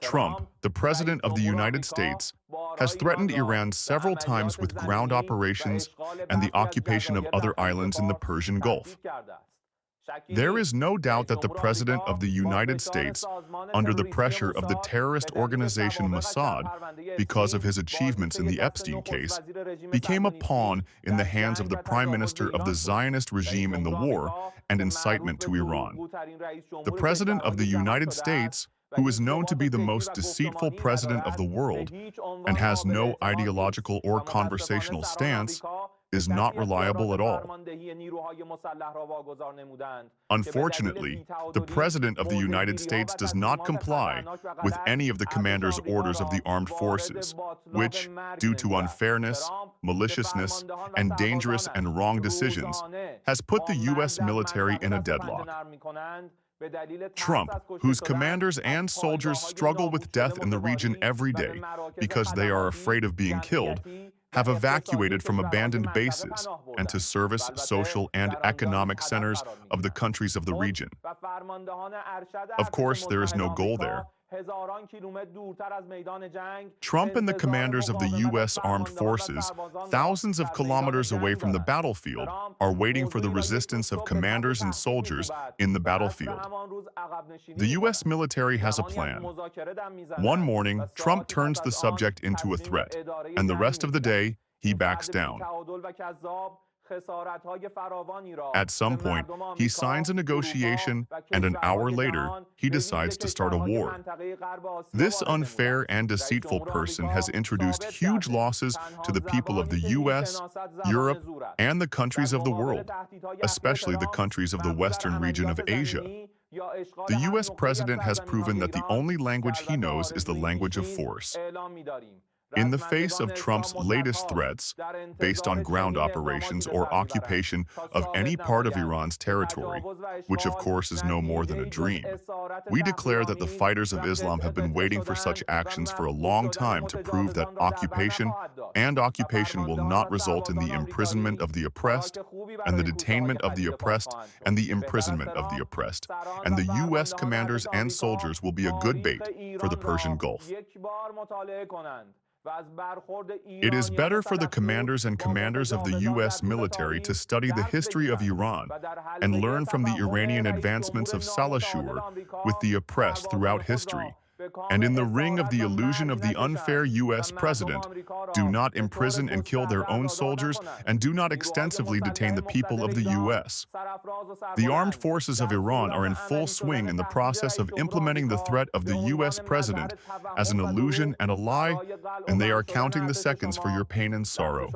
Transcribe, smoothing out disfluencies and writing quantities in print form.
Trump, the President of the United States, has threatened Iran several times with ground operations and the occupation of other islands in the Persian Gulf. There is no doubt that the President of the United States, under the pressure of the terrorist organization Mossad, because of his achievements in the Epstein case, became a pawn in the hands of the Prime Minister of the Zionist regime in the war and incitement to Iran. The President of the United States, who is known to be the most deceitful president of the world and has no ideological or conversational stance, is not reliable at all. Unfortunately, the President of the United States does not comply with any of the commander's orders of the armed forces, which, due to unfairness, maliciousness, and dangerous and wrong decisions, has put the U.S. military in a deadlock. Trump, whose commanders and soldiers struggle with death in the region every day because they are afraid of being killed, have evacuated from abandoned bases and to service social and economic centers of the countries of the region. Of course, there is no goal there. Trump and the commanders of the U.S. Armed Forces, thousands of kilometers away from the battlefield, are waiting for the resistance of commanders and soldiers in the battlefield. The U.S. military has a plan. One morning, Trump turns the subject into a threat, and the rest of the day, he backs down. At some point, he signs a negotiation, and an hour later, he decides to start a war. This unfair and deceitful person has introduced huge losses to the people of the U.S., Europe, and the countries of the world, especially the countries of the western region of Asia. The U.S. president has proven that the only language he knows is the language of force. In the face of Trump's latest threats, based on ground operations or occupation of any part of Iran's territory, which of course is no more than a dream, we declare that the fighters of Islam have been waiting for such actions for a long time to prove that occupation will not result in the imprisonment of the oppressed, and the detainment of the oppressed, and the imprisonment of the oppressed, and the U.S. commanders and soldiers will be a good bait for the Persian Gulf. It is better for the commanders and commanders of the U.S. military to study the history of Iran and learn from the Iranian advancements of Salashur with the oppressed throughout history, and in the ring of the illusion of the unfair U.S. president, do not imprison and kill their own soldiers and do not extensively detain the people of the U.S. The armed forces of Iran are in full swing in the process of implementing the threat of the U.S. president as an illusion and a lie, and they are counting the seconds for your pain and sorrow.